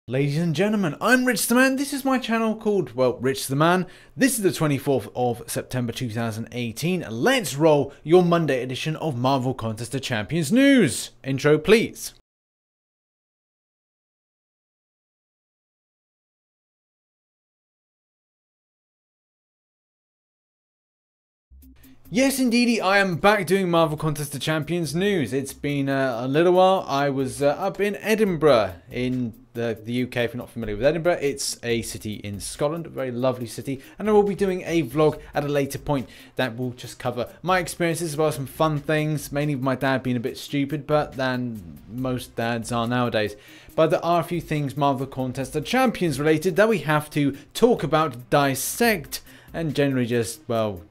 Ladies and gentlemen, I'm RichTheMan. This is my channel called, well, RichTheMan. This is the 24th of September 2018. Let's roll your Monday edition of Marvel Contest of Champions news. Intro, please. Yes, indeedy, I am back doing Marvel Contest of Champions news. It's been a little while. I was up in Edinburgh in the UK. If you're not familiar with Edinburgh, it's a city in Scotland, a very lovely city, and I will be doing a vlog at a later point that will just cover my experiences as well as some fun things, mainly with my dad being a bit stupid, but than most dads are nowadays. But there are a few things Marvel Contest of Champions related that we have to talk about, dissect, and generally just, well,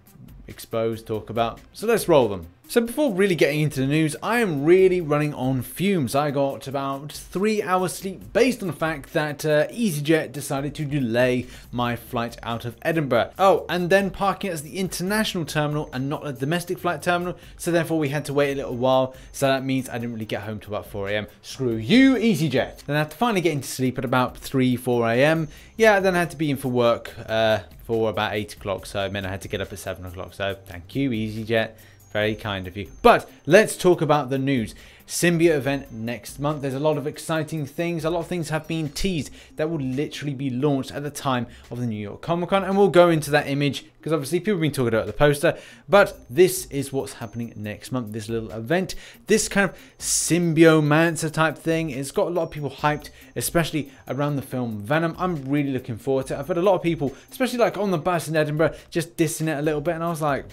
expose, talk about. So let's roll them. So before really getting into the news, I am really running on fumes. I got about 3 hours sleep based on the fact that EasyJet decided to delay my flight out of Edinburgh. Oh, and then parking as the international terminal and not a domestic flight terminal. So therefore we had to wait a little while. So that means I didn't really get home till about 4 AM. Screw you, EasyJet. Then I had to finally get into sleep at about 3, 4 AM. Yeah, then I had to be in for work for about 8 o'clock. So it meant I had to get up at 7 o'clock. So thank you, EasyJet. Very kind of you. But let's talk about the news. Symbiote Event next month. There's a lot of exciting things. A lot of things have been teased that will literally be launched at the time of the New York Comic Con. And we'll go into that image because obviously people have been talking about the poster. But this is what's happening next month. This little event. This kind of symbiomancer type thing. It's got a lot of people hyped, especially around the film Venom. I'm really looking forward to it. I've heard a lot of people, especially like on the bus in Edinburgh, just dissing it a little bit. And I was like,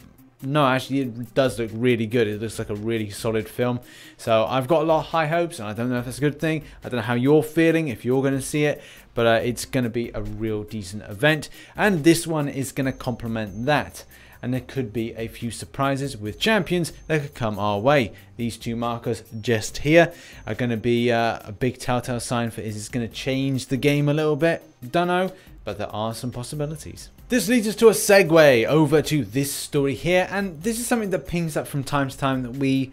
no, actually it does look really good. It looks like a really solid film. So I've got a lot of high hopes, and I don't know if that's a good thing. I don't know how you're feeling, if you're going to see it, but it's going to be a real decent event. And this one is going to complement that. And there could be a few surprises with champions that could come our way. These two markers just here are going to be a big telltale sign for is this going to change the game a little bit? Don't know, but there are some possibilities. This leads us to a segue over to this story here, and this is something that pings up from time to time that we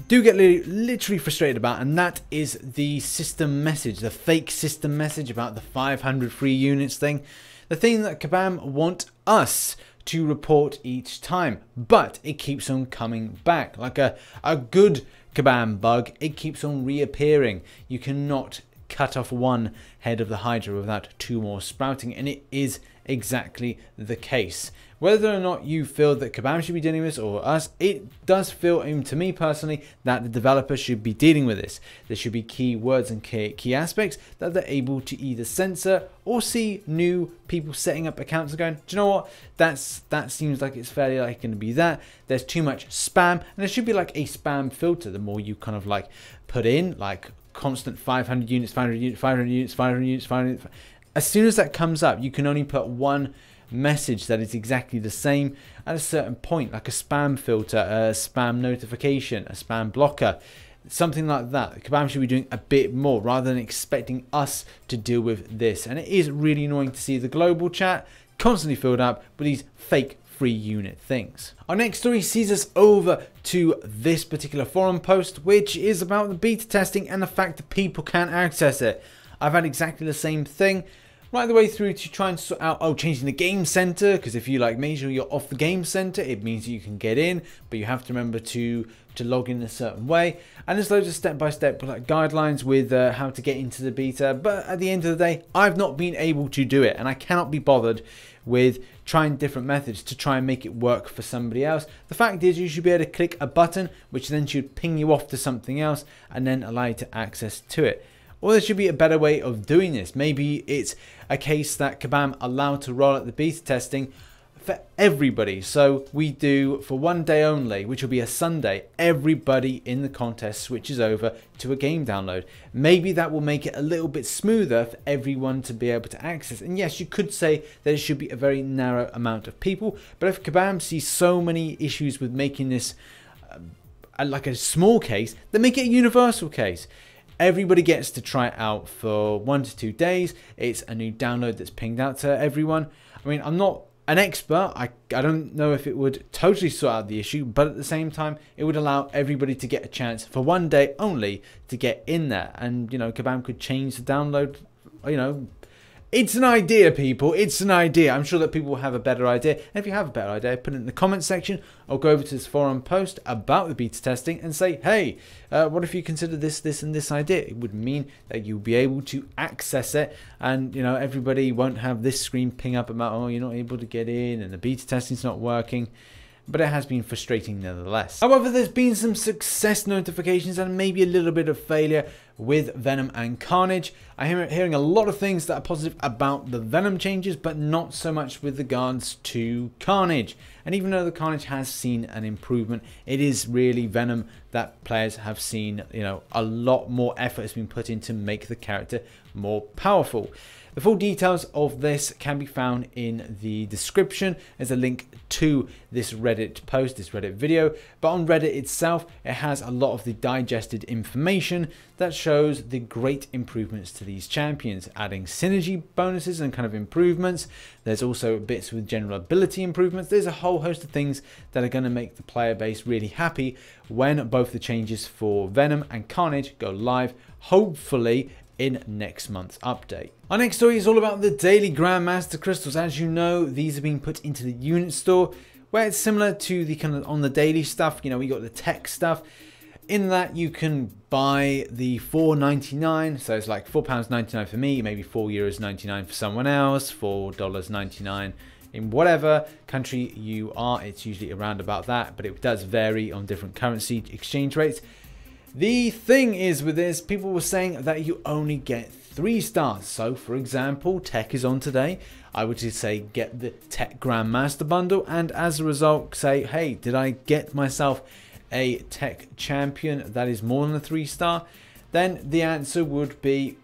do get literally frustrated about, and that is the system message, the fake system message about the 500 free units thing. The thing that Kabam want us to report each time, but it keeps on coming back. Like a good Kabam bug, it keeps on reappearing. You cannot cut off one head of the Hydra without 2 more sprouting, and it is exactly the case. Whether or not you feel that Kabam should be dealing with this or us, it does feel to me personally that the developer should be dealing with this. There should be key words and key aspects that they're able to either censor or see new people setting up accounts and going, do you know what, that seems like it's fairly like going to be that. There's too much spam, and there should be like a spam filter. The more you kind of like put in like constant 500 units, 500 units, 500 units, 500 units, 500 units. As soon as that comes up, you can only put one message that is exactly the same at a certain point, like a spam filter, a spam notification, a spam blocker, something like that. Kabam should be doing a bit more rather than expecting us to deal with this. And it is really annoying to see the global chat constantly filled up with these fake free unit things. Our next story sees us over to this particular forum post, which is about the beta testing and the fact that people can't access it. I've had exactly the same thing right the way through to try and sort out, changing the game center, because if you like make sure you're off the game center, it means you can get in, but you have to remember to log in a certain way. And there's loads of step-by-step like guidelines with how to get into the beta, but at the end of the day, I've not been able to do it, and I cannot be bothered with trying different methods to try and make it work for somebody else. The fact is, you should be able to click a button, which then should ping you off to something else and then allow you to access to it. Or there should be a better way of doing this. Maybe it's a case that Kabam allowed to roll out the beta testing for everybody. So we do for 1 day only, which will be a Sunday, everybody in the contest switches over to a game download. Maybe that will make it a little bit smoother for everyone to be able to access. And yes, you could say that it should be a very narrow amount of people. But if Kabam sees so many issues with making this like a small case, then make it a universal case. Everybody gets to try it out for 1 to 2 days. It's a new download that's pinged out to everyone. I mean, I'm not an expert. I don't know if it would totally sort out the issue, but at the same time, it would allow everybody to get a chance for 1 day only to get in there. And, you know, Kabam could change the download you know, it's an idea, people. It's an idea. I'm sure that people will have a better idea. And if you have a better idea, put it in the comment section or go over to this forum post about the beta testing and say, hey, what if you consider this, and this idea? It would mean that you'll be able to access it, and, you know, everybody won't have this screen ping up about, oh, you're not able to get in and the beta testing's not working. But it has been frustrating nevertheless. However, there's been some success notifications and maybe a little bit of failure with Venom and Carnage. I'm hearing a lot of things that are positive about the Venom changes, but not so much with regards to Carnage. And even though the Carnage has seen an improvement, it is really Venom that players have seen, you know, a lot more effort has been put in to make the character more powerful. The full details of this can be found in the description. There's a link to this Reddit post, this Reddit video, but on Reddit itself, it has a lot of the digested information that shows the great improvements to these champions, adding synergy bonuses and kind of improvements. There's also bits with general ability improvements. There's a whole host of things that are going to make the player base really happy when both the changes for Venom and Carnage go live, hopefully in next month's update. Our next story is all about the daily Grandmaster crystals. As you know, these are being put into the unit store, where it's similar to the kind of on the daily stuff. You know, we got the tech stuff. In that, you can buy the $4.99, so it's like £4.99 for me, maybe €4.99 for someone else, $4.99 in whatever country you are. It's usually around about that, but it does vary on different currency exchange rates. The thing is with this, people were saying that you only get 3 stars. So, for example, Tech is on today. I would just say get the Tech Grandmaster bundle, and as a result, say, hey, did I get myself a Tech champion that is more than a 3-star? Then the answer would be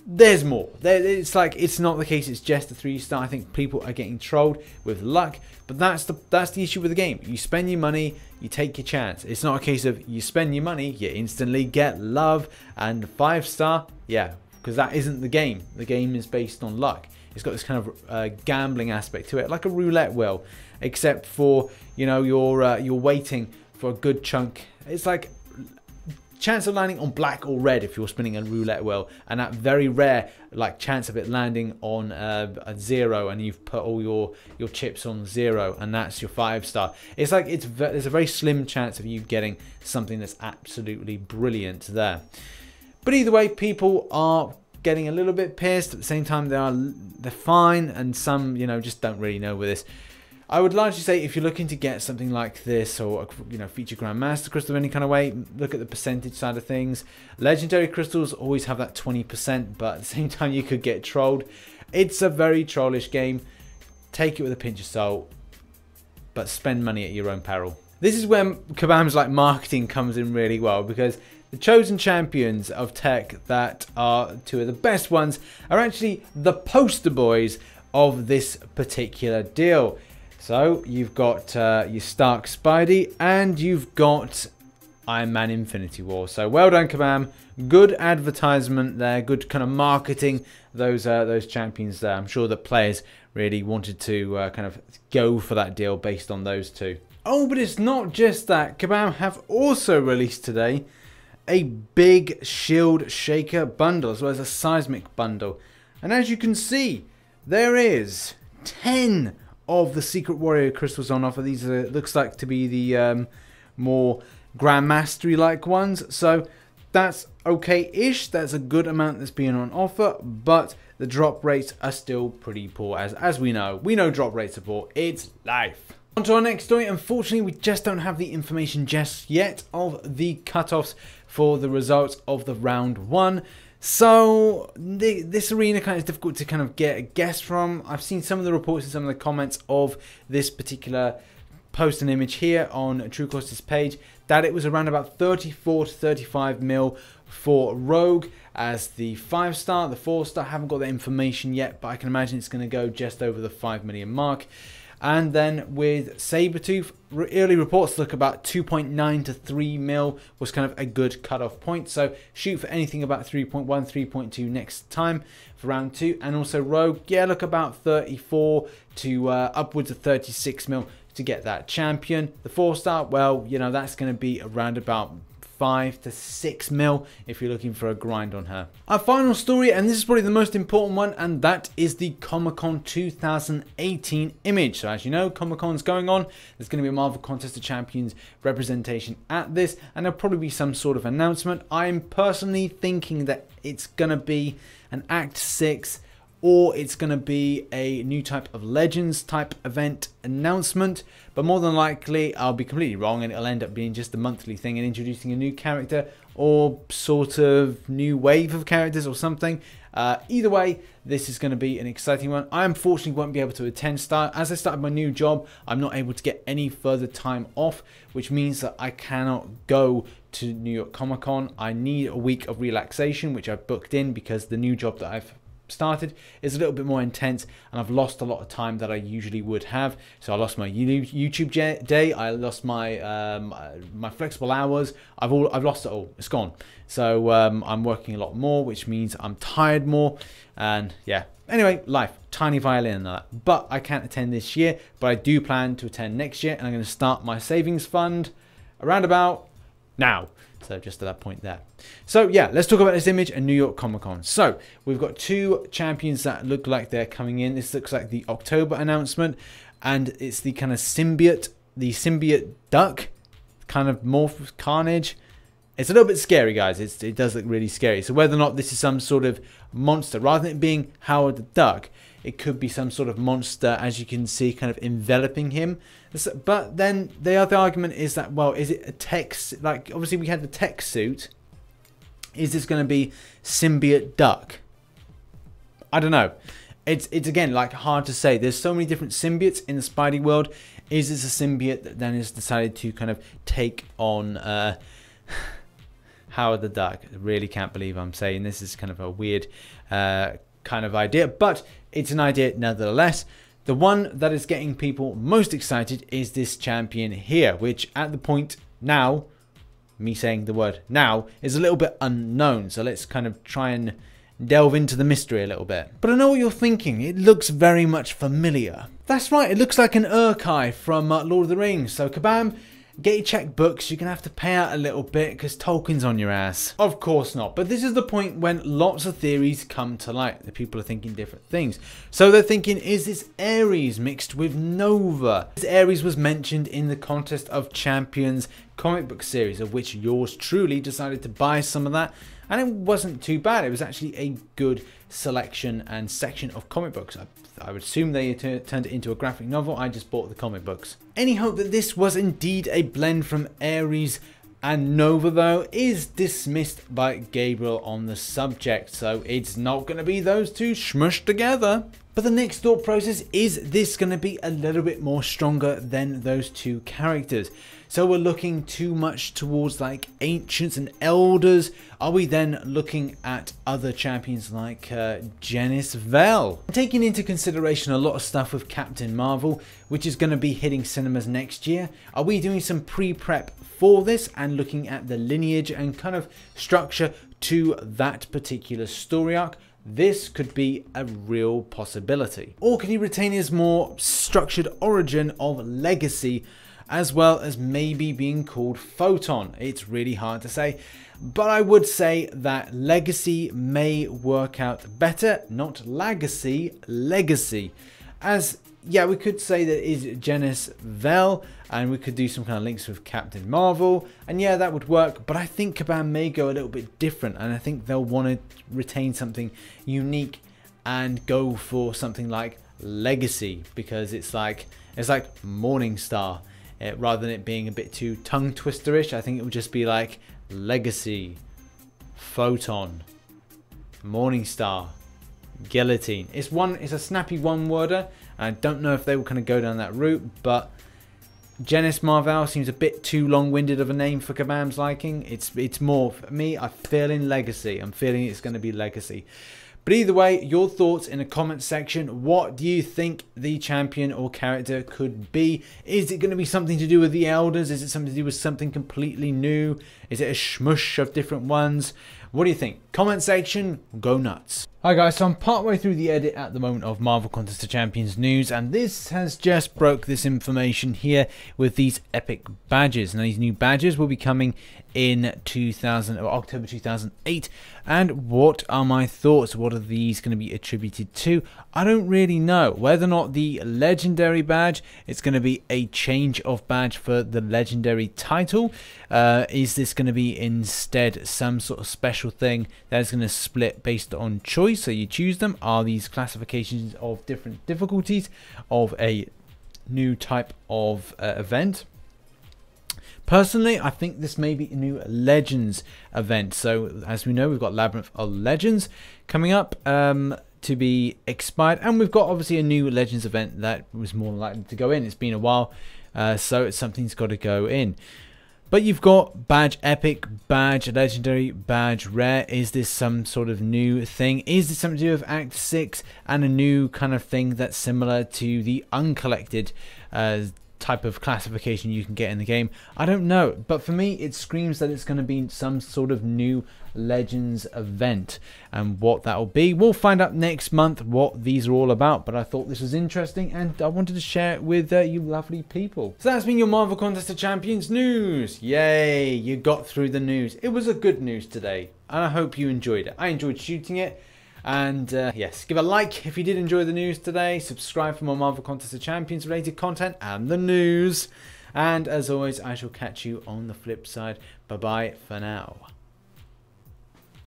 there's more. It's like, it's not the case it's just a 3-star. I think people are getting trolled with luck, but that's the issue with the game. You spend your money, you take your chance. It's not a case of you spend your money, you instantly get love and 5-star. Yeah, because that isn't the game. The game is based on luck. It's got this kind of gambling aspect to it, like a roulette wheel, except for, you know, you're waiting for a good chunk. It's like chance of landing on black or red if you're spinning a roulette wheel, and that very rare like chance of it landing on a 0, and you've put all your chips on 0, and that's your 5-star. It's like there's a very slim chance of you getting something that's absolutely brilliant there. But either way, people are getting a little bit pissed. At the same time, they're fine, and some, you know, just don't really know with this. I would largely say if you're looking to get something like this, or, you know, feature Grandmaster crystal in any kind of way, look at the percentage side of things. Legendary crystals always have that 20%, but at the same time you could get trolled. It's a very trollish game. Take it with a pinch of salt, but spend money at your own peril. This is where Kabam's like marketing comes in really well, because the chosen champions of Tech that are 2 of the best ones are actually the poster boys of this particular deal. So you've got your Stark Spidey, and you've got Iron Man Infinity War. So well done, Kabam. Good advertisement there. Good kind of marketing those champions there. I'm sure that players really wanted to kind of go for that deal based on those 2. Oh, but it's not just that. Kabam have also released today a big Shield Shaker bundle, as well as a Seismic bundle. And as you can see, there is 10 of the Secret Warrior crystals on offer. These are, looks like to be the more Grandmastery like ones, so that's okay-ish. That's a good amount that's being on offer, but the drop rates are still pretty poor, as we know. We know drop rates are poor. It's life. On to our next story. Unfortunately, we just don't have the information just yet of the cutoffs for the results of the round 1. So this arena kind of is difficult to kind of get a guess from. I've seen some of the reports and some of the comments of this particular post and image here on TrueCost's page, that it was around about 34 to 35 mil for Rogue as the 5-star. The 4-star, haven't got that information yet, but I can imagine it's going to go just over the 5 million mark. And then with Sabretooth, early reports look about 2.9 to 3 mil was kind of a good cutoff point. So shoot for anything about 3.1, 3.2 next time for round 2. And also Rogue, yeah, look about 34 to upwards of 36 mil to get that champion. The 4-star, well, you know, that's going to be around about 5 to 6 mil if you're looking for a grind on her. Our final story, and this is probably the most important one, and that is the Comic-Con 2018 image. So as you know, Comic-Con's going on. There's going to be a Marvel Contest of Champions representation at this, and there'll probably be some sort of announcement. I'm personally thinking that it's going to be an Act 6, or it's going to be a new type of Legends type event announcement. But more than likely, I'll be completely wrong, and it'll end up being just a monthly thing and introducing a new character or sort of new wave of characters or something. Either way, this is going to be an exciting one. I unfortunately won't be able to attend. As I started my new job, I'm not able to get any further time off, which means that I cannot go to New York Comic Con. I need a week of relaxation, which I've booked in because the new job that I've started is a little bit more intense, and I've lost a lot of time that I usually would have. So I lost my YouTube day, I lost my my flexible hours. I've lost it all. It's gone. So I'm working a lot more, which means I'm tired more, and yeah. Anyway, life, tiny violin and that. But I can't attend this year, but I do plan to attend next year, and I'm going to start my savings fund around about now. So just at that point there. So yeah, let's talk about this image and New York Comic Con. So we've got two champions that look like they're coming in. This looks like the October announcement, and it's the kind of symbiote, the symbiote duck, kind of morph Carnage. It's a little bit scary, guys. It does look really scary. So whether or not this is some sort of monster, rather than it being Howard the Duck, it could be some sort of monster, as you can see, kind of enveloping him. But then the other argument is that, well, is it a tech, like obviously we had the tech suit. Is this going to be symbiote duck? I don't know. It's again, like, hard to say. There's so many different symbiotes in the Spidey world. Is this a symbiote that then has decided to kind of take on Howard the Duck? I really can't believe I'm saying this. Is kind of a weird kind of idea, but it's an idea nevertheless. The one that is getting people most excited is this champion here, which at the point now, me saying the word now, is a little bit unknown. So let's kind of try and delve into the mystery a little bit. But I know what you're thinking. It looks very much familiar. That's right. It looks like an Urkai from Lord of the Rings. So kabam. Get your checkbooks, you're going to have to pay out a little bit because Tolkien's on your ass. Of course not, but this is the point when lots of theories come to light. The people are thinking different things. So they're thinking, is this Ares mixed with Nova? This Ares was mentioned in the Contest of Champions comic book series, of which yours truly decided to buy some of that. And it wasn't too bad. It was actually a good selection and section of comic books. I would assume they turned it into a graphic novel. I just bought the comic books. Any hope that this was indeed a blend from Ares and Nova, though, is dismissed by Gabriel on the subject. So it's not going to be those two smushed together. But the next thought process is this going to be a little bit more stronger than those two characters. So we're looking too much towards like ancients and elders. Are we then looking at other champions like Janice Vell? Taking into consideration a lot of stuff with Captain Marvel, which is going to be hitting cinemas next year, are we doing some pre-prep for this and looking at the lineage and kind of structure to that particular story arc? This could be a real possibility. Or could he retain his more structured origin of legacy, as well as maybe being called Photon? It's really hard to say, but I would say that legacy may work out better, not legacy, legacy. As, yeah, we could say that is Janice Vell, and we could do some kind of links with Captain Marvel, and yeah, that would work, but I think Kabam may go a little bit different, and I think they'll want to retain something unique and go for something like legacy, because it's like Morning Star. Rather than it being a bit too tongue twisterish, I think it would just be like legacy, Photon, Morning Star, Guillotine. It's a snappy one-worder. I don't know if they will kind of go down that route, but Janice Marvel seems a bit too long-winded of a name for Kabam's liking. It's more, for me, I'm feeling legacy. I'm feeling it's going to be legacy. But either way, your thoughts in the comment section. What do you think the champion or character could be? Is it going to be something to do with the elders? Is it something to do with something completely new? Is it a smush of different ones? What do you think? Comment section, go nuts. Hi guys, so I'm partway through the edit at the moment of Marvel Contest of Champions news, and this has just broke this information here with these epic badges. Now these new badges will be coming in October 2008, and what are my thoughts? What are these going to be attributed to? I don't really know. Whether or not the legendary badge is going to be a change of badge for the legendary title, is this going to be instead some sort of special thing that is going to split based on choice? So you choose them. Are these classifications of different difficulties of a new type of event? Personally, I think this may be a new Legends event. So as we know, we've got Labyrinth of Legends coming up to be expired, and we've got obviously a new Legends event that was more likely to go in. It's been a while, so something's got to go in. But you've got badge epic, badge legendary, badge rare. Is this some sort of new thing? Is this something to do with Act 6 and a new kind of thing that's similar to the uncollected type of classification you can get in the game? I don't know, but for me it screams that it's going to be some sort of new Legends event, and what that will be, we'll find out next month what these are all about. But I thought this was interesting and I wanted to share it with you lovely people. So that's been your Marvel Contest of Champions news. Yay, you got through the news. It was a good news today and I hope you enjoyed it. I enjoyed shooting it. And yes, give a like if you did enjoy the news today. Subscribe for more Marvel Contest of Champions related content and the news. And as always, I shall catch you on the flip side. Bye bye for now.